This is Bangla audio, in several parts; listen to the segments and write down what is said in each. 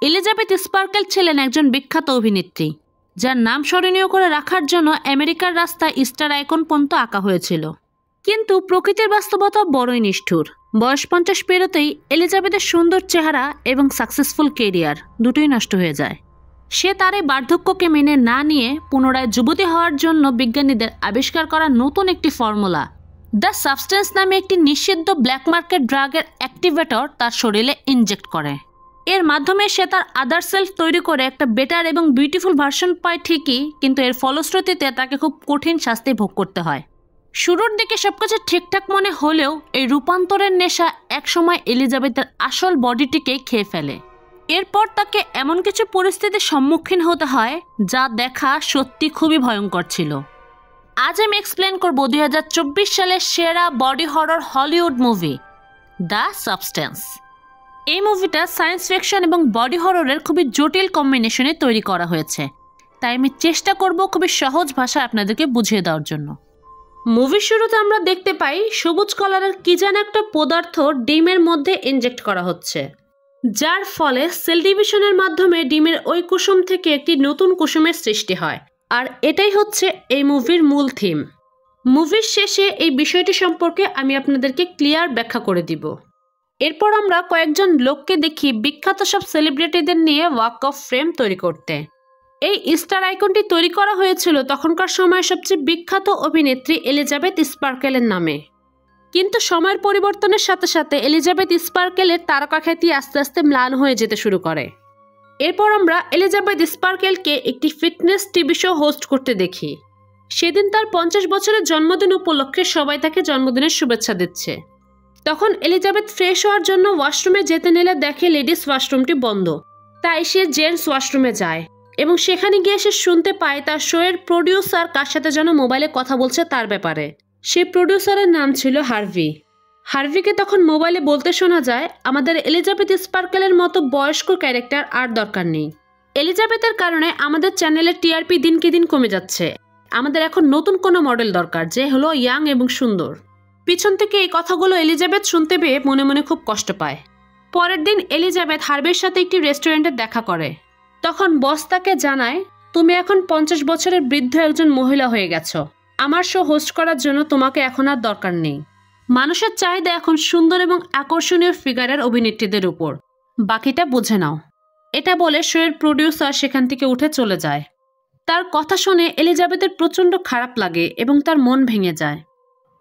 এলিজাবেথ স্পার্কেল ছিলেন একজন বিখ্যাত অভিনেত্রী, যার নাম স্মরণীয় করে রাখার জন্য আমেরিকার রাস্তায় স্টার আইকন পর্যন্ত আঁকা হয়েছিল। কিন্তু প্রকৃতির বাস্তবতা বড়ই নিষ্ঠুর। বয়স 50 পেরোতেই এলিজাবেথের সুন্দর চেহারা এবং সাকসেসফুল কেরিয়ার দুটোই নষ্ট হয়ে যায়। সে তার এই বার্ধক্যকে মেনে না নিয়ে পুনরায় যুবতী হওয়ার জন্য বিজ্ঞানীদের আবিষ্কার করা নতুন একটি ফর্মুলা দ্য সাবস্টেন্স নামে একটি নিষিদ্ধ ব্ল্যাক মার্কেট ড্রাগের অ্যাক্টিভেটর তার শরীরে ইনজেক্ট করে। এর মাধ্যমে সে তার আদার সেলফ তৈরি করে একটা বেটার এবং বিউটিফুল ভার্সন পায় ঠিকই, কিন্তু এর ফলশ্রুতিতে তাকে খুব কঠিন শাস্তি ভোগ করতে হয়। শুরুর দিকে সবকিছু ঠিকঠাক মনে হলেও এই রূপান্তরের নেশা একসময় এলিজাবেথের আসল বডিটিকে খেয়ে ফেলে। এরপর তাকে এমন কিছু পরিস্থিতির সম্মুখীন হতে হয় যা দেখা সত্যি খুবই ভয়ঙ্কর ছিল। আজ আমি এক্সপ্লেন করব 2024 সালের সেরা body horror Hollywood movie the substance. এই মুভিটা সায়েন্স ফিকশন এবং বডি হররের খুবই জটিল কম্বিনেশনে তৈরি করা হয়েছে, তাই আমি চেষ্টা করব খুবই সহজ ভাষায় আপনাদেরকে বুঝিয়ে দেওয়ার জন্য। মুভির শুরুতে আমরা দেখতে পাই সবুজ কালারের কি যেন একটা পদার্থ ডিমের মধ্যে ইনজেক্ট করা হচ্ছে, যার ফলে সেল ডিভিশনের মাধ্যমে ডিমের ওই কুসুম থেকে একটি নতুন কুসুমের সৃষ্টি হয়। আর এটাই হচ্ছে এই মুভির মূল থিম। মুভির শেষে এই বিষয়টি সম্পর্কে আমি আপনাদেরকে ক্লিয়ার ব্যাখ্যা করে দিব। এরপর আমরা কয়েকজন লোককে দেখি বিখ্যাত সব সেলিব্রিটিদের নিয়ে ওয়াক অফ ফ্রেম তৈরি করতে। এই স্টার আইকনটি তৈরি করা হয়েছিল তখনকার সময়ে সবচেয়ে বিখ্যাত অভিনেত্রী এলিজাবেথ স্পার্কেলের নামে। কিন্তু সময়ের পরিবর্তনের সাথে সাথে এলিজাবেথ স্পার্কেলের তারকাখ্যাতি আস্তে আস্তে ম্লান হয়ে যেতে শুরু করে। এরপর আমরা এলিজাবেথ স্পার্কেলকে একটি ফিটনেস টিভি শো হোস্ট করতে দেখি। সেদিন তার 50 বছরের জন্মদিন উপলক্ষে সবাই তাকে জন্মদিনের শুভেচ্ছা দিচ্ছে। তখন এলিজাবেথ ফ্রেশ হওয়ার জন্য ওয়াশরুমে যেতে নিলে দেখে লেডিস ওয়াশরুমটি বন্ধ, তাই সে জেন্টস ওয়াশরুমে যায় এবং সেখানে গিয়ে সে শুনতে পায় তার শোয়ের প্রডিউসার কার সাথে যেন মোবাইলে কথা বলছে তার ব্যাপারে। সেই প্রডিউসারের নাম ছিল হার্ভি। হার্ভিকে তখন মোবাইলে বলতে শোনা যায়, আমাদের এলিজাবেথ স্পার্কেলের মতো বয়স্ক ক্যারেক্টার আর দরকার নেই। এলিজাবেথের কারণে আমাদের চ্যানেলের টিআরপি দিনকে দিন কমে যাচ্ছে। আমাদের এখন নতুন কোনো মডেল দরকার যে হলো ইয়াং এবং সুন্দর। পিছন থেকে এই কথাগুলো এলিজাবেথ শুনতে পেয়ে মনে মনে খুব কষ্ট পায়। পরের দিন এলিজাবেথ হার্ভির সাথে একটি রেস্টুরেন্টে দেখা করে। তখন বস তাকে জানায়, তুমি এখন 50 বছরের বৃদ্ধ একজন মহিলা হয়ে গেছো। আমার শো হোস্ট করার জন্য তোমাকে এখন আর দরকার নেই। মানুষের চাহিদা এখন সুন্দর এবং আকর্ষণীয় ফিগারের অভিনেত্রীদের উপর, বাকিটা বুঝে নাও। এটা বলে শোয়ের প্রডিউসার সেখান থেকে উঠে চলে যায়। তার কথা শুনে এলিজাবেথের প্রচণ্ড খারাপ লাগে এবং তার মন ভেঙে যায়।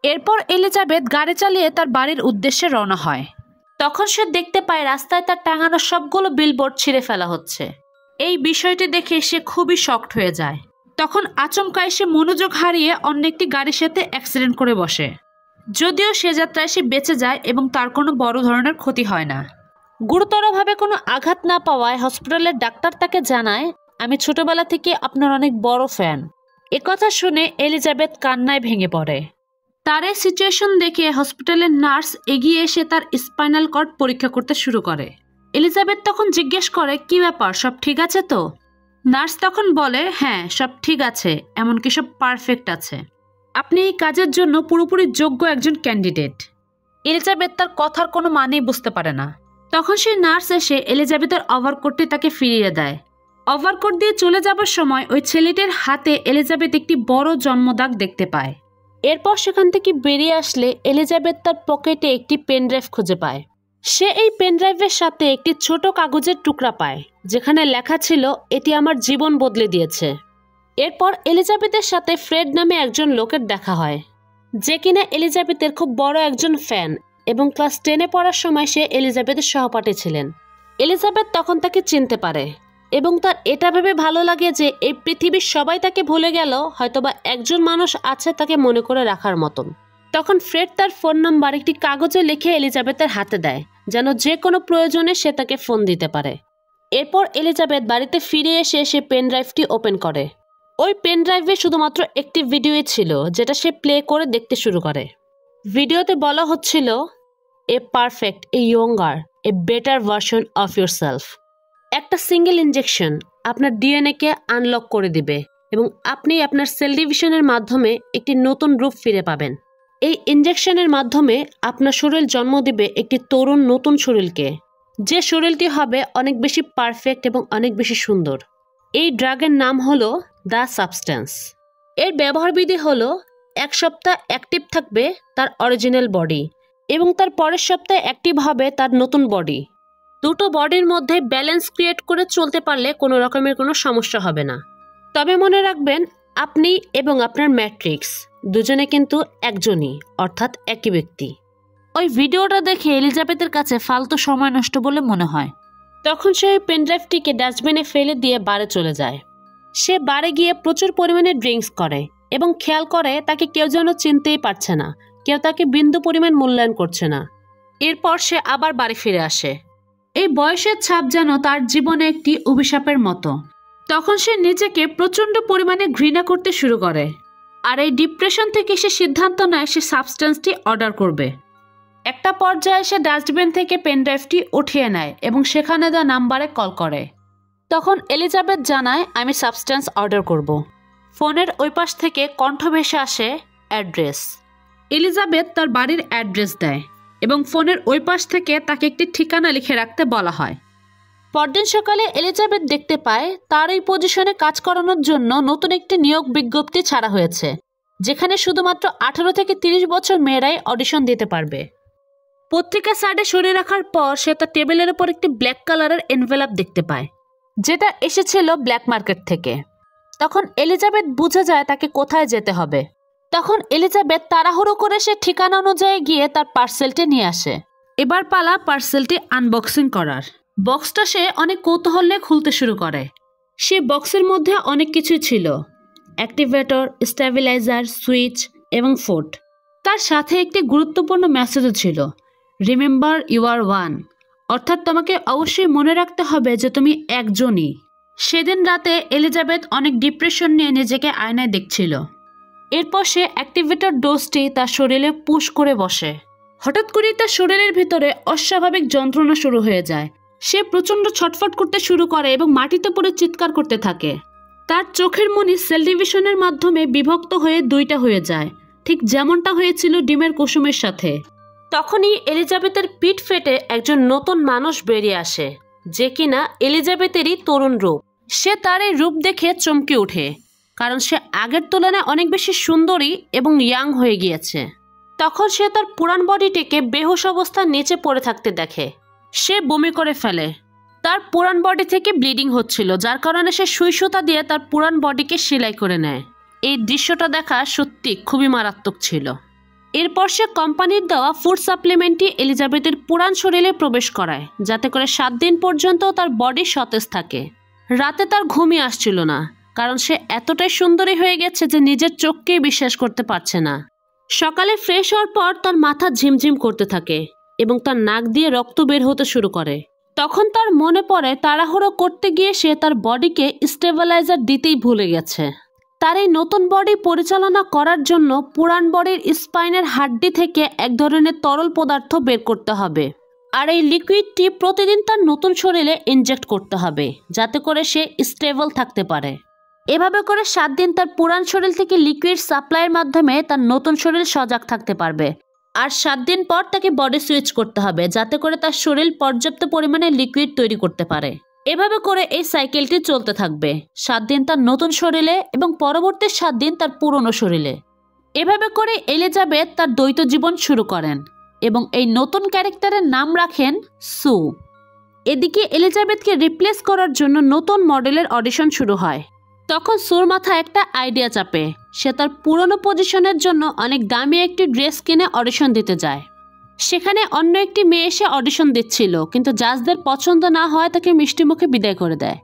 এরপর এলিজাবেথ গাড়ি চালিয়ে তার বাড়ির উদ্দেশ্যে রওনা হয়। তখন সে দেখতে পায় রাস্তায় তার টাঙানো সবগুলো বিলবোর্ড ছিঁড়ে ফেলা হচ্ছে। এই বিষয়টি দেখে সে খুবই শকড হয়ে যায়। তখন আচমকায় সে মনোযোগ হারিয়ে অন্য একটি গাড়ির সাথে অ্যাক্সিডেন্ট করে বসে। যদিও সে যাত্রায় সে বেঁচে যায় এবং তার কোনো বড় ধরনের ক্ষতি হয় না। গুরুতরভাবে কোনো আঘাত না পাওয়ায় হসপিটালের ডাক্তার তাকে জানায়, আমি ছোটবেলা থেকে আপনার অনেক বড় ফ্যান। একথা শুনে এলিজাবেথ কান্নায় ভেঙে পড়ে। তার এই সিচুয়েশন দেখে হসপিটালের নার্স এগিয়ে এসে তার স্পাইনাল কর্ড পরীক্ষা করতে শুরু করে। এলিজাবেথ তখন জিজ্ঞেস করে, কি ব্যাপার, সব ঠিক আছে তো? নার্স তখন বলে, হ্যাঁ সব ঠিক আছে, এমনকি সব পারফেক্ট আছে। আপনি এই কাজের জন্য পুরোপুরি যোগ্য একজন ক্যান্ডিডেট। এলিজাবেথ তার কথার কোনো মানেই বুঝতে পারে না। তখন সেই নার্স এসে এলিজাবেথের ওভারকোটটি তাকে ফিরিয়ে দেয়। ওভারকোট দিয়ে চলে যাবার সময় ওই ছেলেটির হাতে এলিজাবেথ একটি বড় জন্মদাগ দেখতে পায়। এরপর সেখান থেকে বেরিয়ে আসলে এলিজাবেথ তার পকেটে একটি পেনড্রাইভ খুঁজে পায়। সে এই পেনড্রাইভের সাথে একটি ছোট কাগজের টুকরা পায়, যেখানে লেখা ছিল, এটি আমার জীবন বদলে দিয়েছে। এরপর এলিজাবেথের সাথে ফ্রেড নামে একজন লোকের দেখা হয়, যে কিনা এলিজাবেথের খুব বড় একজন ফ্যান এবং ক্লাস 10-এ পড়ার সময় সে এলিজাবেথের সহপাঠী ছিলেন। এলিজাবেথ তখন তাকে চিনতে পারে এবং তার এটা ভেবে ভালো লাগে যে এই পৃথিবীর সবাই তাকে ভুলে গেল, হয়তোবা একজন মানুষ আছে তাকে মনে করে রাখার মতন। তখন ফ্রেড তার ফোন নাম্বার একটি কাগজে লিখে এলিজাবেথের হাতে দেয়, যেন যে কোনো প্রয়োজনে সে তাকে ফোন দিতে পারে। এরপর এলিজাবেথ বাড়িতে ফিরে এসে সে পেনড্রাইভটি ওপেন করে। ওই পেনড্রাইভে শুধুমাত্র একটি ভিডিওই ছিল, যেটা সে প্লে করে দেখতে শুরু করে। ভিডিওতে বলা হচ্ছিল, এ perfect, A younger, a better version of your self. একটা সিঙ্গেল ইনজেকশন আপনার ডিএনএকে আনলক করে দিবে এবং আপনি আপনার সেল ডিভিশনের মাধ্যমে একটি নতুন রূপ ফিরে পাবেন। এই ইনজেকশনের মাধ্যমে আপনার শরীর জন্ম দিবে একটি তরুণ নতুন শরীরকে, যে শরীরটি হবে অনেক বেশি পারফেক্ট এবং অনেক বেশি সুন্দর। এই ড্রাগের নাম হলো দ্য সাবস্ট্যান্স। এর ব্যবহারবিধি হলো 1 সপ্তাহ অ্যাক্টিভ থাকবে তার অরিজিনাল বডি এবং তার পরের সপ্তাহে অ্যাক্টিভ হবে তার নতুন বডি। দুটো বডির মধ্যে ব্যালেন্স ক্রিয়েট করে চলতে পারলে কোনো রকমের কোনো সমস্যা হবে না। তবে মনে রাখবেন, আপনি এবং আপনার ম্যাট্রিক্স দুজনে কিন্তু একজনই, অর্থাৎ একই ব্যক্তি। ওই ভিডিওটা দেখে এলিজাবেথের কাছে ফালতু সময় নষ্ট বলে মনে হয়। তখন সে ওই পেনড্রাইভটিকে ডাস্টবিনে ফেলে দিয়ে বারে চলে যায়। সে বারে গিয়ে প্রচুর পরিমাণে ড্রিঙ্কস করে এবং খেয়াল করে তাকে কেউ যেন চিনতেই পারছে না, কেউ তাকে বিন্দু পরিমাণ মূল্যায়ন করছে না। এরপর সে আবার বাড়ি ফিরে আসে। এই বয়সের ছাপ যেন তার জীবনে একটি অভিশাপের মতো। তখন সে নিজেকে প্রচণ্ড পরিমাণে ঘৃণা করতে শুরু করে, আর এই ডিপ্রেশন থেকে সে সিদ্ধান্ত নেয় সে সাবস্টেন্সটি অর্ডার করবে। একটা পর্যায়ে সে ডাস্টবিন থেকে পেনড্রাইভটি উঠিয়ে নেয় এবং সেখানে দেওয়া নাম্বারে কল করে। তখন এলিজাবেথ জানায়, আমি সাবস্টেন্স অর্ডার করব। ফোনের ওই পাশ থেকে কণ্ঠ ভেসে আসে অ্যাড্রেস। এলিজাবেথ তার বাড়ির অ্যাড্রেস দেয় এবং ফোনের ওই পাশ থেকে তাকে একটি ঠিকানা লিখে রাখতে বলা হয়। পরদিন সকালে এলিজাবেথ দেখতে পায় তার এই পজিশনে কাজ করানোর জন্য নতুন একটি নিয়োগ বিজ্ঞপ্তি ছাড়া হয়েছে, যেখানে শুধুমাত্র 18 থেকে 30 বছর মেয়েরাই অডিশন দিতে পারবে। পত্রিকা সাইডে সরিয়ে রাখার পর সে তার টেবিলের উপর একটি ব্ল্যাক কালারের এনভেলপ দেখতে পায়, যেটা এসেছিল ব্ল্যাক মার্কেট থেকে। তখন এলিজাবেথ বুঝে যায় তাকে কোথায় যেতে হবে। তখন এলিজাবেথ তাড়াহুড়ো করে সে ঠিকানা অনুযায়ী গিয়ে তার পার্সেলটি নিয়ে আসে। এবার পালা পার্সেলটি আনবক্সিং করার। বক্সটা সে অনেক কৌতূহল নিয়ে খুলতে শুরু করে। সে বক্সের মধ্যে অনেক কিছুই ছিল, অ্যাক্টিভেটর, স্টেবিলাইজার, সুইচ এবং ফুট। তার সাথে একটি গুরুত্বপূর্ণ মেসেজও ছিল, রিমেম্বার ইউ আর ওয়ান, অর্থাৎ তোমাকে অবশ্যই মনে রাখতে হবে যে তুমি একজনই। সেদিন রাতে এলিজাবেথ অনেক ডিপ্রেশন নিয়ে নিজেকে আয়নায় দেখছিল। এরপর সে অ্যাক্টিভেটর ডোজটি তার শরীরে পুশ করে বসে। হঠাৎ করেই তার শরীরের ভিতরে অস্বাভাবিক যন্ত্রণা শুরু হয়ে যায়। সে প্রচণ্ড ছটফট করতে শুরু করে এবং মাটিতে পড়ে চিৎকার করতে থাকে। তার চোখের মনি সেল ডিভিশনের মাধ্যমে বিভক্ত হয়ে দুইটা হয়ে যায়, ঠিক যেমনটা হয়েছিল ডিমের কুসুমের সাথে। তখনই এলিজাবেথের পিঠ ফেটে একজন নতুন মানুষ বেরিয়ে আসে, যে কিনা এলিজাবেথেরই তরুণ রূপ। সে তার এই রূপ দেখে চমকে ওঠে, কারণ সে আগের তুলনায় অনেক বেশি সুন্দরী এবং ইয়াং হয়ে গিয়েছে। তখন সে তার পুরান বডিটিকে বেহুশ অবস্থার নিচে পড়ে থাকতে দেখে। সে বমি করে ফেলে। তার পুরান বডি থেকে ব্লিডিং হচ্ছিল, যার কারণে সে সুই সুতা দিয়ে তার পুরান বডিকে সেলাই করে নেয়। এই দৃশ্যটা দেখা সত্যি খুবই মারাত্মক ছিল। এরপর সে কোম্পানির দেওয়া ফুড সাপ্লিমেন্টটি এলিজাবেথের পুরান শরীরে প্রবেশ করায়, যাতে করে 7 দিন পর্যন্ত তার বডি সতেজ থাকে। রাতে তার ঘুমই আসছিল না, কারণ সে এতটাই সুন্দরী হয়ে গেছে যে নিজের চোখকেই বিশ্বাস করতে পারছে না। সকালে ফ্রেশ হওয়ার পর তার মাথা ঝিমঝিম করতে থাকে এবং তার নাক দিয়ে রক্ত বের হতে শুরু করে। তখন তার মনে পড়ে তাড়াহুড়ো করতে গিয়ে সে তার বডিকে স্টেবিলাইজার দিতেই ভুলে গেছে। তার এই নতুন বডি পরিচালনা করার জন্য পুরান বডির স্পাইনের হাড্ডি থেকে এক ধরনের তরল পদার্থ বের করতে হবে, আর এই লিকুইডটি প্রতিদিন তার নতুন শরীরে ইনজেক্ট করতে হবে, যাতে করে সে স্টেবল থাকতে পারে। এভাবে করে 7 দিন তার পুরান শরীর থেকে লিকুইড সাপ্লাইয়ের মাধ্যমে তার নতুন শরীর সজাগ থাকতে পারবে। আর 7 দিন পর তাকে বডি সুইচ করতে হবে, যাতে করে তার শরীর পর্যাপ্ত পরিমাণে লিকুইড তৈরি করতে পারে। এভাবে করে এই সাইকেলটি চলতে থাকবে, 7 দিন তার নতুন শরীরে এবং পরবর্তী 7 দিন তার পুরনো শরীরে। এভাবে করে এলিজাবেথ তার দ্বৈত জীবন শুরু করেন এবং এই নতুন ক্যারেক্টারের নাম রাখেন সু। এদিকে এলিজাবেথকে রিপ্লেস করার জন্য নতুন মডেলের অডিশন শুরু হয়। তখন সুর মাথায় একটা আইডিয়া চাপে। সে তার পুরনো পজিশনের জন্য অনেক দামি একটি ড্রেস কিনে অডিশন দিতে যায়। সেখানে অন্য একটি মেয়ে এসে অডিশন দিচ্ছিল, কিন্তু জাজদের পছন্দ না হয় তাকে মিষ্টি মুখে বিদায় করে দেয়।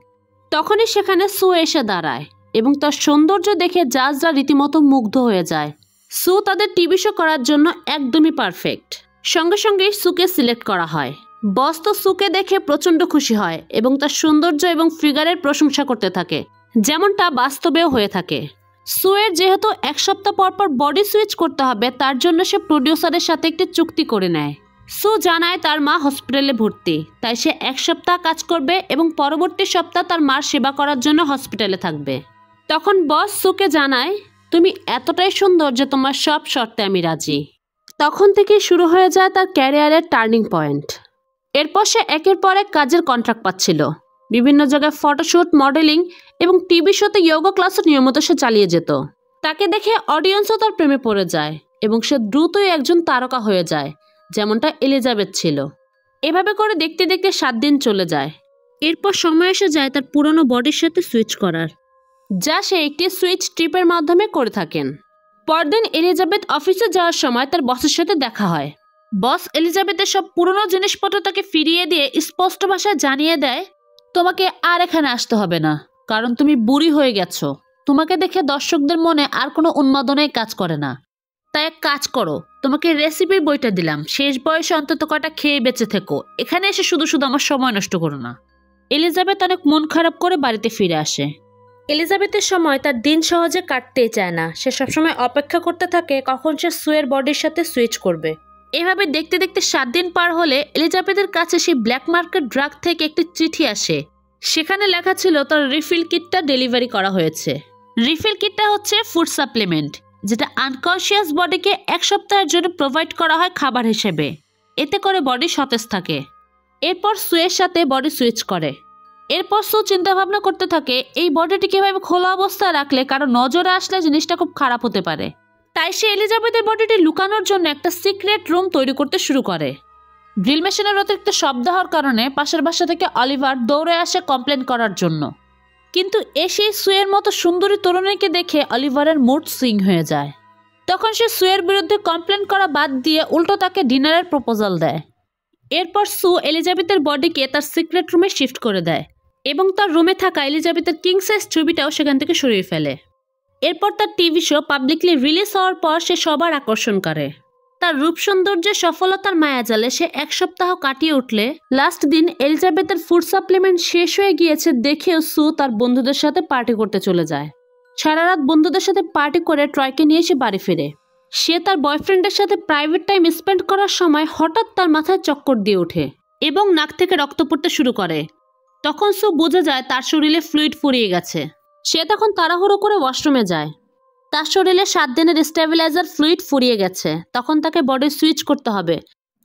তখনই সেখানে সু এসে দাঁড়ায় এবং তার সৌন্দর্য দেখে জাজরা রীতিমতো মুগ্ধ হয়ে যায়। সু তাদের টিভি শো করার জন্য একদমই পারফেক্ট। সঙ্গে সঙ্গেই সুকে সিলেক্ট করা হয়। বস তো সুকে দেখে প্রচণ্ড খুশি হয় এবং তার সৌন্দর্য এবং ফিগারের প্রশংসা করতে থাকে, যেমনটা বাস্তবেও হয়ে থাকে। সুয়ের যেহেতু 1 সপ্তাহ পর পর বডি সুইচ করতে হবে, তার জন্য সে প্রডিউসারের সাথে একটি চুক্তি করে নেয়। সু জানায় তার মা হসপিটালে ভর্তি, তাই সে 1 সপ্তাহ কাজ করবে এবং পরবর্তী সপ্তাহ তার মার সেবা করার জন্য হসপিটালে থাকবে। তখন বস সুকে জানায়, তুমি এতটাই সুন্দর যে তোমার সব শর্তে আমি রাজি। তখন থেকে শুরু হয়ে যায় তার ক্যারিয়ারের টার্নিং পয়েন্ট। এরপর সে একের পর এক কাজের কন্ট্রাক্ট পাচ্ছিল। বিভিন্ন জায়গায় ফটোশুট, মডেলিং এবং টিভি শোতে যোগা ক্লাসও নিয়মিত সে চালিয়ে যেত। তাকে দেখে অডিয়েন্সও তার প্রেমে পড়ে যায় এবং সে দ্রুতই একজন তারকা হয়ে যায়, যেমনটা এলিজাবেথ ছিল। এভাবে করে দেখতে দেখতে 7 দিন চলে যায়। এরপর সময় এসে যায় তার পুরনো বডির সাথে সুইচ করার, যা সে একটি সুইচ ট্রিপের মাধ্যমে করে থাকেন। পরদিন এলিজাবেথ অফিসে যাওয়ার সময় তার বসের সাথে দেখা হয়। বস এলিজাবেথের সব পুরনো জিনিসপত্র তাকে ফিরিয়ে দিয়ে স্পষ্ট ভাষায় জানিয়ে দেয়, তোমাকে আর এখানে আসতে হবে না, কারণ তুমি বুড়ি হয়ে গেছো। তোমাকে দেখে দর্শকদের মনে আর কোনো উন্মাদনাই কাজ করে না। তাই এক কাজ করো, তোমাকে রেসিপির বইটা দিলাম, শেষ বয়সে অন্তত কটা খেয়ে বেঁচে থেকো, এখানে এসে শুধু শুধু আমার সময় নষ্ট করো না। এলিজাবেথ অনেক মন খারাপ করে বাড়িতে ফিরে আসে। এলিজাবেথের সময় তার দিন সহজে কাটতেই চায় না। সে সবসময় অপেক্ষা করতে থাকে কখন সে সুয়ের বডির সাথে সুইচ করবে। এভাবে দেখতে দেখতে 7 দিন পার হলে এলিজাবেথের কাছে সেই ব্ল্যাক মার্কেট ড্রাগ থেকে একটি চিঠি আসে। সেখানে লেখা ছিল তার রিফিল কিটটা ডেলিভারি করা হয়েছে। রিফিল কিটটা হচ্ছে ফুড সাপ্লিমেন্ট, যেটা আনকনশিয়াস বডিকে 1 সপ্তাহের জন্য প্রোভাইড করা হয় খাবার হিসেবে। এতে করে বডি সতেজ থাকে। এরপর সুয়ের সাথে বডি সুইচ করে। এরপর সু চিন্তা ভাবনা করতে থাকে এই বডিটি কিভাবে খোলা অবস্থায় রাখলে কারো নজরে আসলে জিনিসটা খুব খারাপ হতে পারে। তাই সে এলিজাবেথের বডিটি লুকানোর জন্য একটা সিক্রেট রুম তৈরি করতে শুরু করে। ড্রিল মেশিনের অতিরিক্ত শব্দ হওয়ার কারণে পাশের বাসা থেকে অলিভার দৌড়ে আসে কমপ্লেন করার জন্য। কিন্তু এসে সুয়ের মতো সুন্দরী তরুণীকে দেখে অলিভারের মুড সুইং হয়ে যায়। তখন সে সুয়ের বিরুদ্ধে কমপ্লেন করা বাদ দিয়ে উল্টো তাকে ডিনারের প্রপোজাল দেয়। এরপর সু এলিজাবেথের বডিকে তার সিক্রেট রুমে শিফট করে দেয় এবং তার রুমে থাকা এলিজাবেথের কিং সাইজ ছবিটাও সেখান থেকে সরিয়ে ফেলে। এরপর তার টিভি শো পাবলিকলি রিলিজ হওয়ার পর সে সবার আকর্ষণ করে। তার রূপ সৌন্দর্যের সফলতার মায়াজালে সে 1 সপ্তাহ কাটিয়ে উঠলে লাস্ট দিন এলিজাবেথের ফুড সাপ্লিমেন্ট শেষ হয়ে গিয়েছে দেখেও সু তার বন্ধুদের সাথে পার্টি করতে চলে যায়। সারা রাত বন্ধুদের সাথে পার্টি করে ট্রয়কে নিয়ে সে বাড়ি ফিরে। সে তার বয়ফ্রেন্ডের সাথে প্রাইভেট টাইম স্পেন্ড করার সময় হঠাৎ তার মাথায় চক্কর দিয়ে ওঠে এবং নাক থেকে রক্ত পড়তে শুরু করে। তখন সু বোঝা যায় তার শরীরে ফ্লুইড ফুরিয়ে গেছে। সে তখন তাড়াহুড়ো করে ওয়াশরুমে যায়। তার শরীরে 7 দিনের স্টেবিলাইজার ফ্লুইড ফুরিয়ে গেছে। তখন তাকে বডি সুইচ করতে হবে,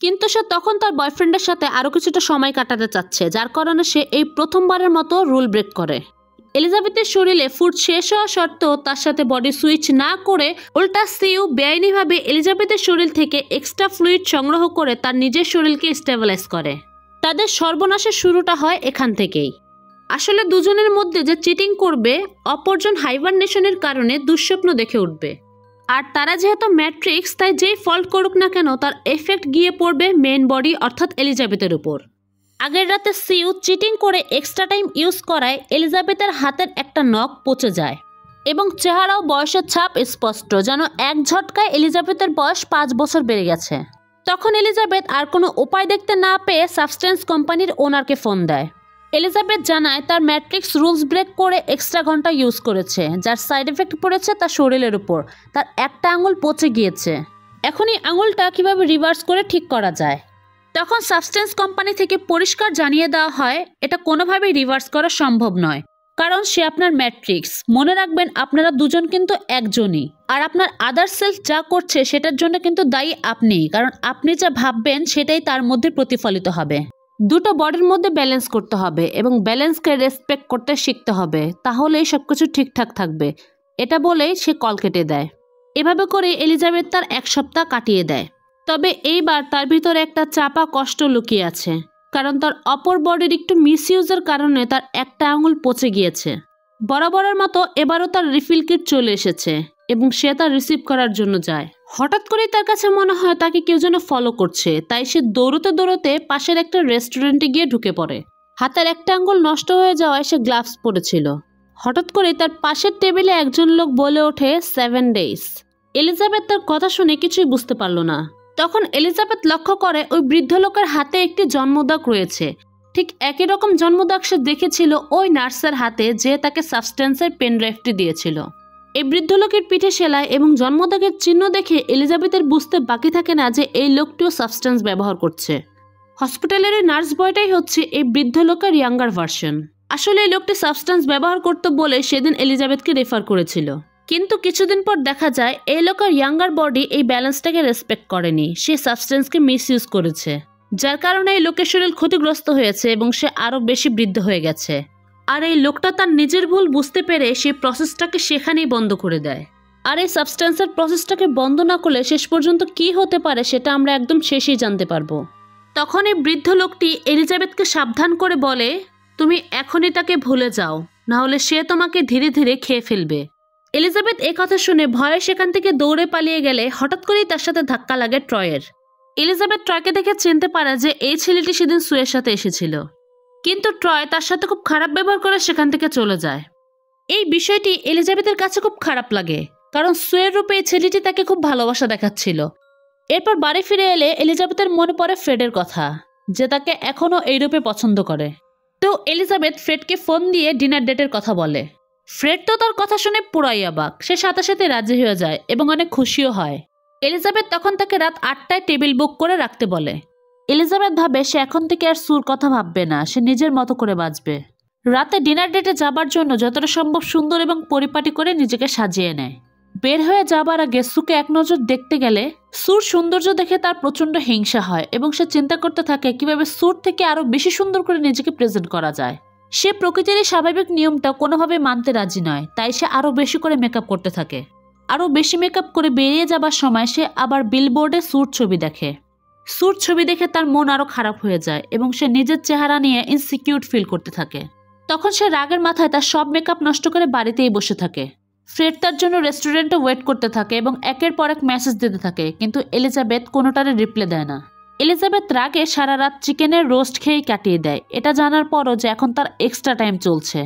কিন্তু সে তখন তার বয়ফ্রেন্ডের সাথে আরও কিছুটা সময় কাটাতে চাচ্ছে, যার কারণে সে এই প্রথমবারের মতো রুল ব্রেক করে। এলিজাবেথের শরীরে ফুড শেষ হওয়া সত্ত্বেও তার সাথে বডি সুইচ না করে উল্টা সিউ বেআইনিভাবে এলিজাবেথের শরীর থেকে এক্সট্রা ফ্লুইড সংগ্রহ করে তার নিজের শরীরকে স্টেবিলাইজ করে। তাদের সর্বনাশের শুরুটা হয় এখান থেকেই। আসলে দুজনের মধ্যে যে চিটিং করবে, অপরজন হাইবারনেশনের কারণে দুঃস্বপ্ন দেখে উঠবে। আর তারা যেহেতু ম্যাট্রিক্স, তাই যেই ফল্ট করুক না কেন তার এফেক্ট গিয়ে পড়বে মেইন বডি অর্থাৎ এলিজাবেথের উপর। আগের রাতে সিউ চিটিং করে এক্সট্রা টাইম ইউজ করায় এলিজাবেথের হাতের একটা নখ পচে যায় এবং চেহারাও বয়সের ছাপ স্পষ্ট, যেন এক ঝটকায় এলিজাবেথের বয়স 5 বছর বেড়ে গেছে। তখন এলিজাবেথ আর কোনো উপায় দেখতে না পেয়ে সাবস্টেন্স কোম্পানির ওনারকে ফোন দেয়। এলিজাবেথ জানায় তার ম্যাট্রিক্স রুলস ব্রেক করে এক্সট্রা ঘন্টা ইউজ করেছে, যার সাইড এফেক্ট পড়েছে তার শরীরের উপর। তার একটা আঙুল পচে গিয়েছে। এখন এই আঙুলটা কিভাবে রিভার্স করে ঠিক করা যায়। তখন সাবস্টেন্স কোম্পানি থেকে পরিষ্কার জানিয়ে দেওয়া হয় এটা কোনোভাবেই রিভার্স করা সম্ভব নয়, কারণ সে আপনার ম্যাট্রিক্স। মনে রাখবেন আপনারা দুজন কিন্তু একজনই, আর আপনার আদার সেলফ যা করছে সেটার জন্য কিন্তু দায়ী আপনিই, কারণ আপনি যা ভাববেন সেটাই তার মধ্যে প্রতিফলিত হবে। দুটো বডির মধ্যে ব্যালেন্স করতে হবে এবং ব্যালেন্সকে রেসপেক্ট করতে শিখতে হবে, তাহলেই সবকিছু ঠিকঠাক থাকবে। এটা বলেই সে কল কেটে দেয়। এভাবে করে এলিজাবেথ তার 1 সপ্তাহ কাটিয়ে দেয়। তবে এইবার তার ভিতরে একটা চাপা কষ্ট লুকিয়ে আছে, কারণ তার অপর বডির একটু মিসইউজের কারণে তার একটা আঙুল পচে গিয়েছে। বরাবরের মতো এবারও তার রিফিল কিট চলে এসেছে এবং সে তা রিসিভ করার জন্য যায়। হঠাৎ করেই তার কাছে মনে হয় তাকে কেউ যেন ফলো করছে, তাই সে দৌড়তে দৌড়তে পাশের একটা রেস্টুরেন্টে গিয়ে ঢুকে পড়ে। হাতের একটা আঙুল নষ্ট হয়ে যাওয়ায় সে গ্লাভস পরেছিল। হঠাৎ করে তার পাশের টেবিলে একজন লোক বলে ওঠে 7 ডেজ। এলিজাবেথ তার কথা শুনে কিছুই বুঝতে পারল না। তখন এলিজাবেথ লক্ষ্য করে ওই বৃদ্ধ লোকের হাতে একটি জন্মদাগ রয়েছে। ঠিক একই রকম জন্মদাগ সে দেখেছিল ওই নার্সের হাতে, যে তাকে সাবস্টেন্সের পেন ড্রাইভটি দিয়েছিল। এই বৃদ্ধ লোকের পিঠে সেলাই এবং জন্মদাগের চিহ্ন দেখে এলিজাবেথের বুঝতে বাকি থাকে না যে এই লোকটিও সাবস্টেন্স ব্যবহার করছে। হসপিটালের এই নার্স বয়টাই হচ্ছে এই বৃদ্ধ লোকের ইয়াঙ্গার ভার্সন। আসলে এই লোকটি সাবস্টেন্স ব্যবহার করতে বলে সেদিন এলিজাবেথকে রেফার করেছিল, কিন্তু কিছুদিন পর দেখা যায় এই লোকের ইয়াঙ্গার বডি এই ব্যালেন্সটাকে রেসপেক্ট করেনি, সে সাবস্টেন্সকে মিসইউজ করেছে। যার কারণে এই লোকের শরীর ক্ষতিগ্রস্ত হয়েছে এবং সে আরও বেশি বৃদ্ধ হয়ে গেছে। আর এই লোকটা তার নিজের ভুল বুঝতে পেরে সেই প্রসেসটাকে সেখানেই বন্ধ করে দেয়। আর এই সাবস্ট্যান্সের প্রসেসটাকে বন্ধ না করলে শেষ পর্যন্ত কি হতে পারে সেটা আমরা একদম শেষেই জানতে পারবো। তখন এই বৃদ্ধ লোকটি এলিজাবেথকে সাবধান করে বলে, তুমি এখনই তাকে ভুলে যাও, না হলে সে তোমাকে ধীরে ধীরে খেয়ে ফেলবে। এলিজাবেথ এই কথা শুনে ভয়ে সেখান থেকে দৌড়ে পালিয়ে গেলে হঠাৎ করেই তার সাথে ধাক্কা লাগে ট্রয়ের। এলিজাবেথ ট্রয়কে দেখে চিনতে পারে যে এই ছেলেটি সেদিন সুয়ের সাথে এসেছিল, কিন্তু ট্রয় তার সাথে খুব খারাপ ব্যবহার করে সেখান থেকে চলে যায়। এই বিষয়টি এলিজাবেথের কাছে খুব খারাপ লাগে, কারণ সুয়ের রূপে এই ছেলেটি তাকে খুব ভালোবাসা দেখাচ্ছিল। এরপর বাড়ি ফিরে এলে এলিজাবেথের মনে পড়ে ফ্রেডের কথা, যে তাকে এখনও এই রূপে পছন্দ করে। তো এলিজাবেথ ফ্রেডকে ফোন দিয়ে ডিনার ডেটের কথা বলে। ফ্রেড তো তার কথা শুনে পুরাই অবাক, সে সাথে সাথে রাজি হয়ে যায় এবং অনেক খুশিও হয়। এলিজাবেথ তখন তাকে রাত 8টায় টেবিল বুক করে রাখতে বলে। এলিজাবেথ ভাবে সে এখন থেকে আর সুর কথা ভাববে না, সে নিজের মতো করে বাঁচবে। রাতে ডিনার ডেটে যাবার জন্য যতটা সম্ভব সুন্দর এবং পরিপাটি করে নিজেকে সাজিয়ে নেয়। বের হয়ে যাবার আগে সুকে এক নজর দেখতে গেলে সুর সৌন্দর্য দেখে তার প্রচন্ড হিংসা হয় এবং সে চিন্তা করতে থাকে কিভাবে সুর থেকে আরো বেশি সুন্দর করে নিজেকে প্রেজেন্ট করা যায়। সে প্রকৃতির এই স্বাভাবিক নিয়মটা কোনোভাবে মানতে রাজি নয়, তাই সে আরো বেশি করে মেকআপ করতে থাকে। আরো বেশি মেকআপ করে বেরিয়ে যাবার সময় সে আবার বিলবোর্ডে সুর ছবি দেখে। সুর ছবি দেখে তার মন আরো খারাপ হয়ে যায় এবং সে নিজের চেহারা নিয়ে ইনসিকিউর ফিল করতে থাকে। তখন সে রাগের মাথায় তার সব মেকআপ নষ্ট করে বাড়িতেই বসে থাকে। ফ্রেড তার জন্য রেস্টুরেন্টে ওয়েট করতে থাকে এবং একের পর এক মেসেজ দিতে থাকে, কিন্তু এলিজাবেথ কোনোটারে রিপ্লাই দেয় না। এলিজাবেথ রাগে সারা রাত চিকেনের রোস্ট খেয়েই কাটিয়ে দেয়, এটা জানার পরও যে এখন তার এক্সট্রা টাইম চলছে।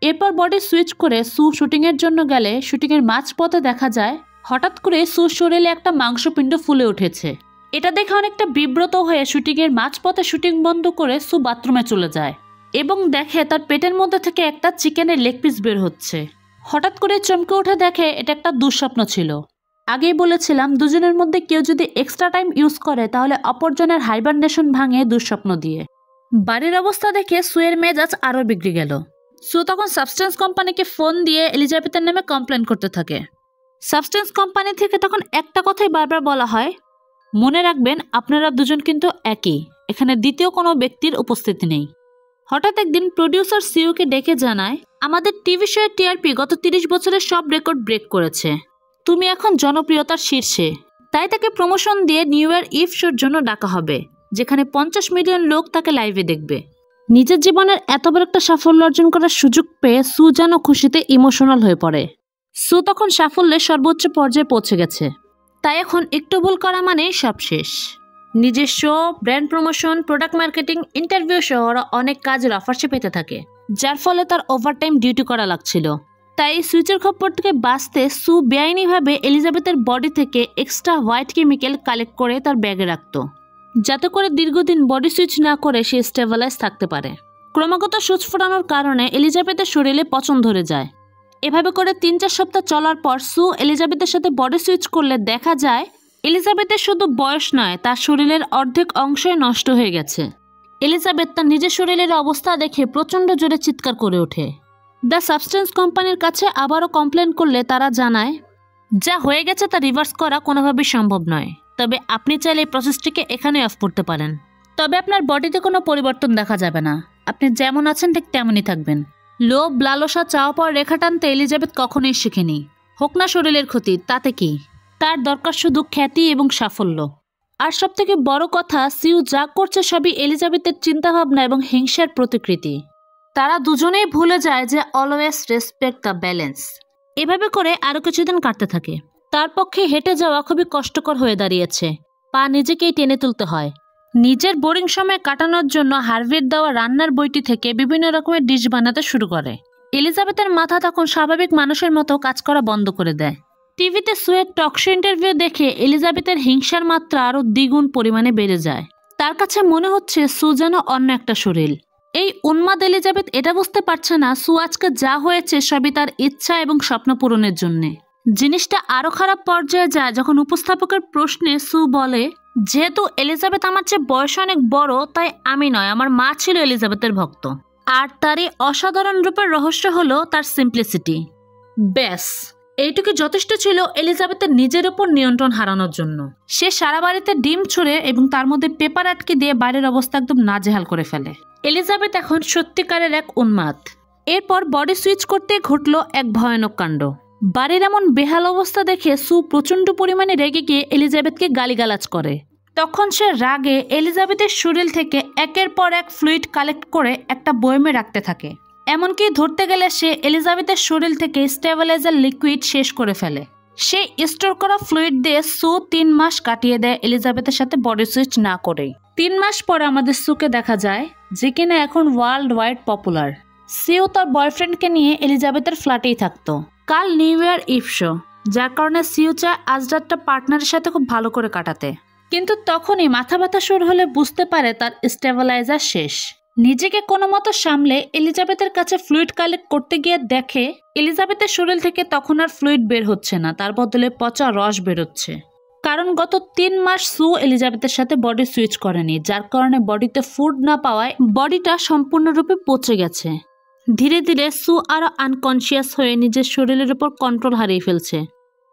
এরপর বডি সুইচ করে সু শুটিংয়ের জন্য গেলে শুটিংয়ের মাঝপথে দেখা যায় হঠাৎ করে সুর শরীরে একটা মাংসপিণ্ড ফুলে উঠেছে। এটা দেখে অনেকটা বিব্রত হয়ে শুটিংয়ের মাঝপথে শুটিং বন্ধ করে সু বাথরুমে চলে যায় এবং দেখে তার পেটের মধ্যে থেকে একটা চিকেনের লেগ পিস বের হচ্ছে। হঠাৎ করে চমকে উঠে দেখে এটা একটা দুঃস্বপ্ন ছিল। আগেই বলেছিলাম দুজনের মধ্যে কেউ যদি এক্সট্রা টাইম ইউজ করে তাহলে অপরজনের হাইবারনেশন ভাঙে দুঃস্বপ্ন দিয়ে। বাড়ির অবস্থা দেখে সুয়ের মেজাজ আরও বিগড়ে গেল। সু তখন সাবস্টেন্স কোম্পানিকে ফোন দিয়ে এলিজাবেথের নামে কমপ্লেন করতে থাকে। সাবস্টেন্স কোম্পানি থেকে তখন একটা কথাই বারবার বলা হয়, মনে রাখবেন আপনারা দুজন কিন্তু একই, এখানে দ্বিতীয় কোনো ব্যক্তির উপস্থিতি নেই। হঠাৎ একদিন প্রডিউসার সিইওকে ডেকে জানায়, আমাদের টিভি শোয়ের টিআরপি গত 30 বছরের সব রেকর্ড ব্রেক করেছে, তুমি এখন জনপ্রিয়তার শীর্ষে, তাই তাকে প্রমোশন দিয়ে নিউ ইয়ার ইভ শোর জন্য ডাকা হবে, যেখানে 50 মিলিয়ন লোক তাকে লাইভে দেখবে। নিজের জীবনের এত বড় একটা সাফল্য অর্জন করার সুযোগ পেয়ে সু যেন খুশিতে ইমোশনাল হয়ে পড়ে। সু তখন সাফল্যের সর্বোচ্চ পর্যায়ে পৌঁছে গেছে, তাই এখন একটু ভুল করা মানে সব শেষ। নিজের show, brand promotion, product marketing, interview সহ ওরা অনেক কাজের অফার সে পেতে থাকে, যার ফলে তার ওভারটাইম ডিউটি করা লাগছিল। তাই সুইচের খপ্পর থেকে বাঁচতে সু বেআইনিভাবে এলিজাবেথের বডি থেকে এক্সট্রা হোয়াইট কেমিক্যাল কালেক্ট করে তার ব্যাগে রাখত, যাতে করে দীর্ঘদিন বডি সুইচ না করে সে স্টেবিলাইজ থাকতে পারে। ক্রমাগত সুচ ফোটানোর কারণে এলিজাবেথের শরীরে পচন ধরে যায়। এভাবে করে 3-4 সপ্তাহ চলার পর সু এলিজাবেথের সাথে বডি সুইচ করলে দেখা যায় এলিজাবেথের শুধু বয়স নয়, তার শরীরের অর্ধেক অংশই নষ্ট হয়ে গেছে। এলিজাবেথ তার নিজের শরীরের অবস্থা দেখে প্রচণ্ড জোরে চিৎকার করে ওঠে। দ্য সাবস্টেন্স কোম্পানির কাছে আবারও কমপ্লেন করলে তারা জানায়, যা হয়ে গেছে তা রিভার্স করা কোনোভাবেই সম্ভব নয়, তবে আপনি চাইলে এই প্রসেসটিকে এখানে অফ করতে পারেন। তবে আপনার বডিতে কোনো পরিবর্তন দেখা যাবে না, আপনি যেমন আছেন ঠিক তেমনই থাকবেন। লোভ, লালসা, চাওয়া পাওয়ার রেখা টানতে এলিজাবেথ কখনোই শিখেনি। হোক না শরীরের ক্ষতি, তাতে কি, তার দরকার শুধু খ্যাতি এবং সাফল্য। আর সব থেকে বড় কথা, সিউ যা করছে সবই এলিজাবেথের চিন্তাভাবনা এবং হিংসার প্রতিকৃতি। তারা দুজনেই ভুলে যায় যে অলওয়েজ রেসপেক্ট দ্য ব্যালেন্স। এভাবে করে আরও কিছুদিন কাটতে থাকে। তার পক্ষে হেঁটে যাওয়া খুবই কষ্টকর হয়ে দাঁড়িয়েছে, পা নিজেকেই টেনে তুলতে হয়। নিজের বোরিং সময় কাটানোর জন্য হার্ভির দেওয়া রান্নার বইটি থেকে বিভিন্ন রকমের ডিশ বানাতে শুরু করে। এলিজাবেথের মাথা তখন স্বাভাবিক মানুষের মতো কাজ করা বন্ধ করে দেয়। টিভিতে সুয়ের টকশো ইন্টারভিউ দেখে এলিজাবেথের হিংসার মাত্রা আরও দ্বিগুণ পরিমাণে বেড়ে যায়। তার কাছে মনে হচ্ছে সু যেন অন্য একটা শরীর। এই উন্মাদ এলিজাবেথ এটা বুঝতে পারছে না সু আজকে যা হয়েছে সবই তার ইচ্ছা এবং স্বপ্ন পূরণের জন্যে। জিনিসটা আরও খারাপ পর্যায়ে যায় যখন উপস্থাপকের প্রশ্নে সু বলে, যেহেতু এলিজাবেথ আমার চেয়ে বয়স অনেক বড়, তাই আমি নয়, আমার মা ছিল এলিজাবেথের ভক্ত। আর তার এই অসাধারণ রূপের রহস্য হলো তার সিম্পলিসিটি। ব্যাস, এইটুকু যথেষ্ট ছিল এলিজাবেথের নিজের উপর নিয়ন্ত্রণ হারানোর জন্য। সে সারা বাড়িতে ডিম ছুঁড়ে এবং তার মধ্যে পেপার আটকে দিয়ে বাইরের অবস্থা একদম নাজেহাল করে ফেলে। এলিজাবেথ এখন সত্যিকারের এক উন্মাদ। এরপর বডি সুইচ করতে ঘটল এক ভয়ানক কাণ্ড। বাড়ির এমন বেহাল অবস্থা দেখে সু প্রচন্ড পরিমাণে রেগে গিয়ে এলিজাবেথকে গালিগালাজ করে। তখন সে রাগে এলিজাবেথের শরীর থেকে একের পর এক ফ্লুইড কালেক্ট করে একটা বয়মে রাখতে থাকে। এমনকি ধরতে গেলে সে এলিজাবেথের শরীর থেকে স্টেবিলাইজার লিকুইড শেষ করে ফেলে। সেই স্টোর করা ফ্লুইড দিয়ে সু 3 মাস কাটিয়ে দেয় এলিজাবেথের সাথে বডি সুইচ না করেই। 3 মাস পরে আমাদের সুকে দেখা যায়, যে কিনা এখন ওয়ার্ল্ড ওয়াইড পপুলার। সিও তার বয়ফ্রেন্ডকে নিয়ে এলিজাবেথের ফ্ল্যাটেই থাকতো। কাল নিউ ইয়ার ইভ শো, যার কারণে সিও চায় আজ রাতটা পার্টনারের সাথে খুব ভালো করে কাটাতে। কিন্তু তখনই মাথা ব্যথা শুরু হলে বুঝতে পারে তার স্টেবিলাইজার শেষ। নিজেকে কোনো মতো সামলে এলিজাবেথের কাছে ফ্লুইড কালেক্ট করতে গিয়ে দেখে এলিজাবেথের শরীর থেকে তখন আর ফ্লুইড বের হচ্ছে না, তার বদলে পচা রস বেরোচ্ছে। কারণ গত 3 মাস সু এলিজাবেথের সাথে বডি সুইচ করেনি, যার কারণে বডিতে ফুড না পাওয়ায় বডিটা সম্পূর্ণরূপে পচে গেছে। ধীরে ধীরে সু আরো আনকনসিয়াস হয়ে নিজের শরীরের উপর কন্ট্রোল হারিয়ে ফেলছে।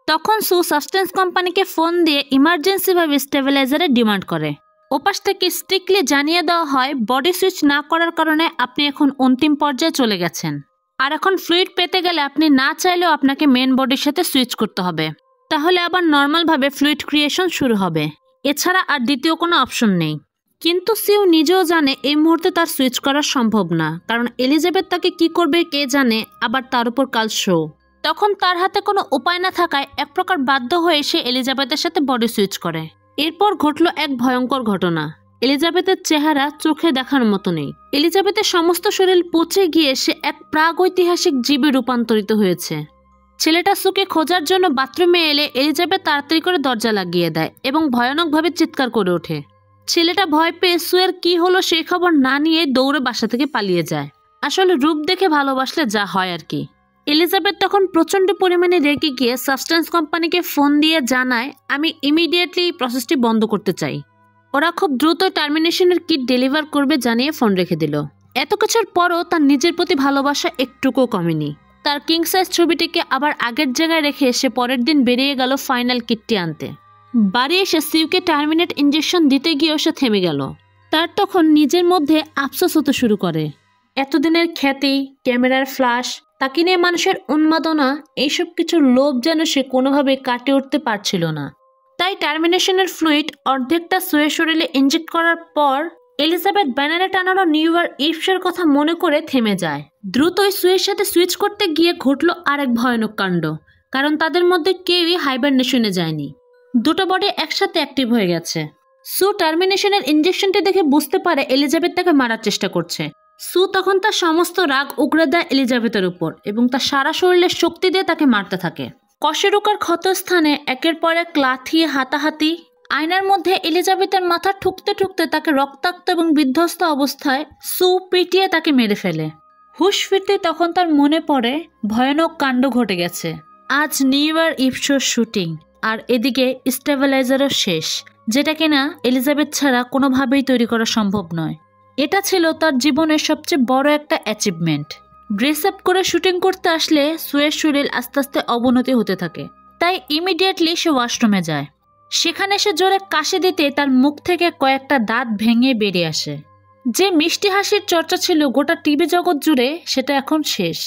তখন সু সাবস্টেন্স কোম্পানিকে ফোন দিয়ে ইমার্জেন্সিভাবে স্টেবিলাইজারের ডিমান্ড করে। ওপাশ থেকে স্ট্রিক্টলি জানিয়ে দেওয়া হয় বডি সুইচ না করার কারণে আপনি এখন অন্তিম পর্যায়ে চলে গেছেন, আর এখন ফ্লুইড পেতে গেলে আপনি না চাইলেও আপনাকে মেন বডির সাথে সুইচ করতে হবে, তাহলে আবার নর্মালভাবে ফ্লুইড ক্রিয়েশন শুরু হবে। এছাড়া আর দ্বিতীয় কোনো অপশন নেই। কিন্তু সিউ নিজেও জানে এই মুহূর্তে তার সুইচ করা সম্ভব না, কারণ এলিজাবেথ তাকে কি করবে কে জানে, আবার তার উপর কাল শো। তখন তার হাতে কোনো উপায় না থাকায় এক প্রকার বাধ্য হয়ে সে এলিজাবেথের সাথে বডি সুইচ করে। এরপর ঘটল এক ভয়ঙ্কর ঘটনা। এলিজাবেথের চেহারা চোখে দেখার মতো নেই। এলিজাবেথের সমস্ত শরীর পচে গিয়ে সে এক প্রাগৈতিহাসিক জীবে রূপান্তরিত হয়েছে। ছেলেটা সুকে খোঁজার জন্য বাথরুমে এলে এলিজাবেথ তাড়াতাড়ি করে দরজা লাগিয়ে দেয় এবং ভয়ানকভাবে চিৎকার করে ওঠে। ছেলেটা ভয় পেয়ে সুয়ের কি হলো সেই খবর না নিয়ে দৌড়ে বাসা থেকে পালিয়ে যায়। আসলে রূপ দেখে ভালোবাসলে যা হয় আর কি। এলিজাবেথ তখন প্রচন্ড পরিমাণে রেগে গিয়ে সাবস্টেন্স কোম্পানিকে ফোন দিয়ে জানায়, আমি ইমিডিয়েটলি এই প্রসেসটি বন্ধ করতে চাই। ওরা খুব দ্রুত টার্মিনেশনের কিট ডেলিভার করবে জানিয়ে ফোন রেখে দিল। এত কিছুর পরও তার নিজের প্রতি ভালোবাসা একটুকুও কমেনি। তার কিং সাইজ ছবিটিকে আবার আগের জায়গায় রেখে সে পরের দিন বেরিয়ে গেল ফাইনাল কিটটি আনতে। বাড়ি এসে সিউকে টার্মিনেট ইঞ্জেকশন দিতে গিয়েও সে থেমে গেল। তার তখন নিজের মধ্যে আফসোস হতে শুরু করে। এতদিনের খ্যাতি, ক্যামেরার ফ্ল্যাশ, তাকে নিয়ে মানুষের উন্মাদনা, এইসব কিছুর লোভ যেন সে কোনোভাবে কাটিয়ে উঠতে পারছিল না। তাই টার্মিনেশনের ফ্লুইড অর্ধেকটা সুয়ের শরীরে ইনজেক্ট করার পর এলিজাবেথ ব্যানারে টানানো নিউ ইয়ার ইভসের কথা মনে করে থেমে যায়। দ্রুতই সুয়ের সাথে সুইচ করতে গিয়ে ঘটল আরেক ভয়ানক কাণ্ড, কারণ তাদের মধ্যে কেউই হাইবারনেশনে যায়নি। দুটো বডি একসাথে অ্যাক্টিভ হয়ে গেছে। সু টার্মিনেশনের ইনজেকশনটি দেখে বুঝতে পারে এলিজাবেথ তাকে মারার চেষ্টা করছে। সু তখন তার সমস্ত রাগ উগড়ে দেয় এলিজাবেথের উপর এবং তার সারা শরীরের শক্তি দিয়ে তাকে মারতে থাকে। কশেরুকার ক্ষতস্থানে একের পর এক লাথি, হাতাহাতি। আয়নার মধ্যে এলিজাবেথের মাথা ঠুকতে ঠুকতে তাকে রক্তাক্ত এবং বিধ্বস্ত অবস্থায় সু পিটিয়ে তাকে মেরে ফেলে। হুশ ফিরতে তখন তার মনে পড়ে ভয়ানক কাণ্ড ঘটে গেছে। আজ নিউ ইয়ার ইভ শোর শুটিং, আর এদিকে স্টেবিলাইজারও শেষ, যেটা কিনা এলিজাবেথ ছাড়া কোনোভাবেই তৈরি করা সম্ভব নয়। এটা ছিল তার জীবনের সবচেয়ে বড় একটা অ্যাচিভমেন্ট। ড্রেস আপ করে শুটিং করতে আসলে সুয়ের শরীর আস্তে আস্তে অবনতি হতে থাকে, তাই ইমিডিয়েটলি সে ওয়াশরুমে যায়। সেখানে সে জোরে কাশি দিতে তার মুখ থেকে কয়েকটা দাঁত ভেঙে বেরিয়ে আসে। যে মিষ্টি হাসির চর্চা ছিল গোটা টিভি জগৎ জুড়ে, সেটা এখন শেষ।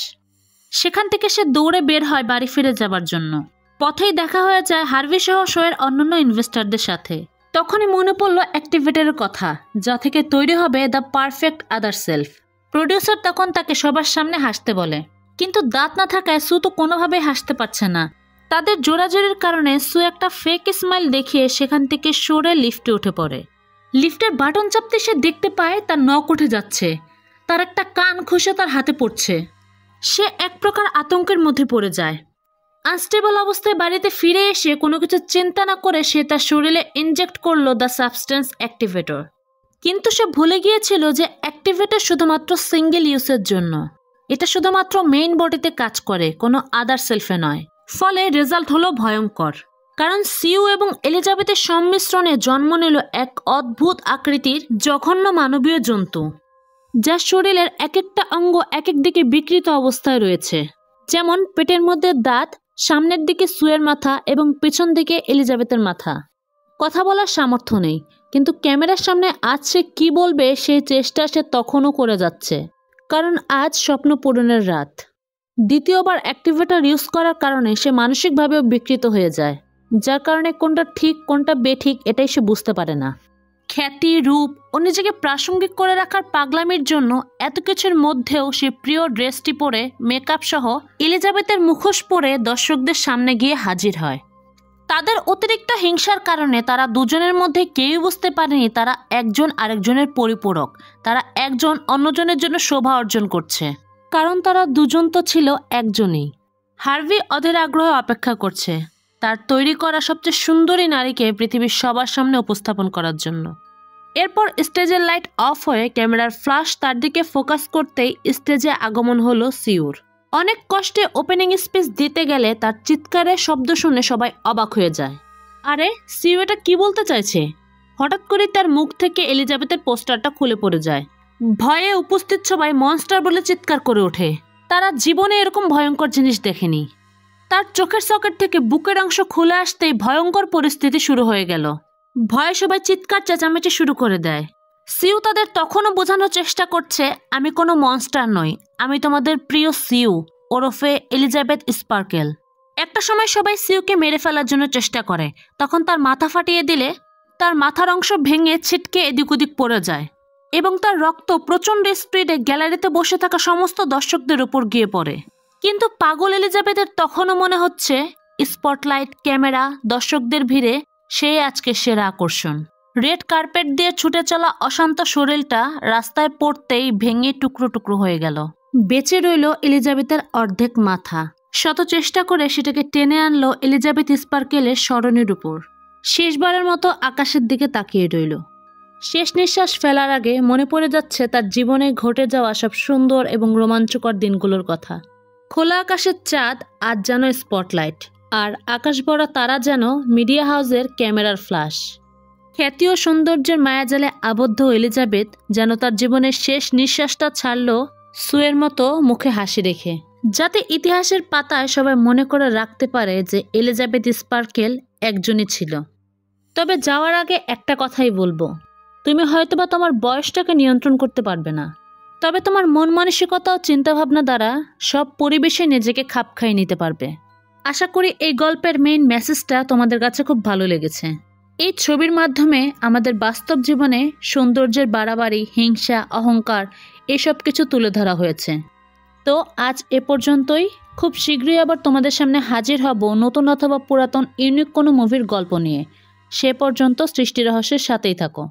সেখান থেকে সে দৌড়ে বের হয় বাড়ি ফিরে যাবার জন্য। পথেই দেখা হয়ে যায় হার্ভি সহ শোয়ের অন্যান্য ইনভেস্টরদের সাথে। তখনই মনে পড়ল অ্যাক্টিভেটরের কথা, যা থেকে তৈরি হবে the perfect other self. Producer তখন তাকে সবার সামনে হাসতে বলে, কিন্তু দাঁত না থাকায় সু তো কোনোভাবেই হাসতে পারছে না। তাদের জোরাজোরির কারণে সু একটা ফেক স্মাইল দেখিয়ে সেখান থেকে সরে লিফটে উঠে পড়ে। লিফটের বাটন চাপতে সে দেখতে পায় তার নখ উঠে যাচ্ছে, তার একটা কান খসে তার হাতে পড়ছে। সে এক প্রকার আতঙ্কের মধ্যে পড়ে যায়। আনস্টেবল অবস্থায় বাড়িতে ফিরে এসে কোনো কিছু চিন্তা না করে সে তার শরীরে ইনজেক্ট করলো দ্য সাবস্টেন্স অ্যাক্টিভেটর। কিন্তু সে ভুলে গিয়েছিল যে অ্যাক্টিভেটর শুধুমাত্র সিঙ্গেল ইউজের জন্য। এটা শুধুমাত্র মেইন বডিতে কাজ করে, কোনো আদার সেলফে নয়। ফলে রেজাল্ট হলো ভয়ঙ্কর, কারণ সিউ এবং এলিজাবেথের সংমিশ্রণে জন্ম নিল এক অদ্ভুত আকৃতির জঘন্য মানবীয় জন্তু, যার শরীরের এক একটা অঙ্গ এক এক দিকে বিকৃত অবস্থায় রয়েছে। যেমন পেটের মধ্যে দাঁত, সামনের দিকে সুয়ের মাথা এবং পেছন দিকে এলিজাবেথের মাথা। কথা বলার সামর্থ্য নেই, কিন্তু ক্যামেরার সামনে আজ সে কী বলবে সেই চেষ্টা সে তখনও করে যাচ্ছে, কারণ আজ স্বপ্ন পূরণের রাত। দ্বিতীয়বার অ্যাক্টিভেটর ইউজ করার কারণে সে মানসিকভাবেও বিকৃত হয়ে যায়, যার কারণে কোনটা ঠিক কোনটা বেঠিক এটাই সে বুঝতে পারে না। খ্যাতি, রূপ ও নিজেকে প্রাসঙ্গিক করে রাখার পাগলামির জন্য এত কিছুর মধ্যেও সে প্রিয় ড্রেসটি পরে মেকআপ সহ এলিজাবেথের মুখোশ পরে দর্শকদের সামনে গিয়ে হাজির হয়। তাদের অতিরিক্ত হিংসার কারণে তারা দুজনের মধ্যে কেউই বুঝতে পারেনি তারা একজন আরেকজনের পরিপূরক, তারা একজন অন্যজনের জন্য শোভা অর্জন করছে, কারণ তারা দুজন তো ছিল একজনই। হার্ভি অধীর আগ্রহে অপেক্ষা করছে তার তৈরি করা সবচেয়ে সুন্দরী নারীকে পৃথিবীর সবার সামনে উপস্থাপন করার জন্য। এরপর স্টেজের লাইট অফ হয়ে ক্যামেরার ফ্ল্যাশ তার দিকে ফোকাস করতেই স্টেজে আগমন হলো সিউর। অনেক কষ্টে ওপেনিং স্পিচ দিতে গেলে তার চিৎকারের শব্দ শুনে সবাই অবাক হয়ে যায়। আরে সিউ এটা কি বলতে চাইছে? হঠাৎ করে তার মুখ থেকে এলিজাবেথের পোস্টারটা খুলে পড়ে যায়। ভয়ে উপস্থিত সবাই মনস্টার বলে চিৎকার করে ওঠে। তারা জীবনে এরকম ভয়ঙ্কর জিনিস দেখেনি। তার চোখের সকেট থেকে বুকের অংশ খুলে আসতেই ভয়ঙ্কর পরিস্থিতি শুরু হয়ে গেল। ভয়ে সবাই চিৎকার চেঁচামেচি শুরু করে দেয়। সিউ তাদের তখনও বোঝানোর চেষ্টা করছে, আমি কোনো মনস্টার নই, আমি তোমাদের প্রিয় সিউ ওরফে এলিজাবেথ স্পার্কেল। একটা সময় সবাই সিউকে মেরে ফেলার জন্য চেষ্টা করে, তখন তার মাথা ফাটিয়ে দিলে তার মাথার অংশ ভেঙে ছিটকে এদিক ওদিক পড়ে যায় এবং তার রক্ত প্রচণ্ড স্পিডে গ্যালারিতে বসে থাকা সমস্ত দর্শকদের উপর গিয়ে পড়ে। কিন্তু পাগল এলিজাবেথের তখনও মনে হচ্ছে স্পটলাইট, ক্যামেরা, দর্শকদের ভিড়ে সেই আজকে সেরা আকর্ষণ। রেড কার্পেট দিয়ে ছুটে চলা অশান্ত শরীরটা রাস্তায় পড়তেই ভেঙে টুকরো টুকরো হয়ে গেল। বেঁচে রইল এলিজাবেথের অর্ধেক মাথা। শত চেষ্টা করে সেটাকে টেনে আনলো এলিজাবেথ স্পার্কেলের স্মরণের উপর। শেষবারের মতো আকাশের দিকে তাকিয়ে রইল। শেষ নিঃশ্বাস ফেলার আগে মনে পড়ে যাচ্ছে তার জীবনে ঘটে যাওয়া সব সুন্দর এবং রোমাঞ্চকর দিনগুলোর কথা। খোলা আকাশের চাঁদ আজ যেন স্পটলাইট, আর আকাশ ভরা তারা যেন মিডিয়া হাউসের ক্যামেরার ফ্ল্যাশ। খ্যাতি ও সৌন্দর্যের মায়াজালে আবদ্ধ এলিজাবেথ যেন তার জীবনের শেষ নিঃশ্বাসটা ছাড়ল সুয়ের মতো মুখে হাসি রেখে, যাতে ইতিহাসের পাতায় সবাই মনে করে রাখতে পারে যে এলিজাবেথ স্পার্কেল একজনই ছিল। তবে যাওয়ার আগে একটা কথাই বলবো, তুমি হয়তোবা তোমার বয়সটাকে নিয়ন্ত্রণ করতে পারবে না, তবে তোমার মন মানসিকতা ও চিন্তাভাবনা দ্বারা সব পরিবেশে নিজেকে খাপ খাইয়ে নিতে পারবে। আশা করি এই গল্পের মেইন মেসেজটা তোমাদের কাছে খুব ভালো লেগেছে। এই ছবির মাধ্যমে আমাদের বাস্তব জীবনে সৌন্দর্যের বাড়াবাড়ি, হিংসা, অহংকার এসব কিছু তুলে ধরা হয়েছে। তো আজ এ পর্যন্তই। খুব শীঘ্রই আবার তোমাদের সামনে হাজির হব নতুন অথবা পুরাতন ইউনিক কোনো মুভির গল্প নিয়ে। সে পর্যন্ত সৃষ্টি রহস্যের সাথেই থাকো।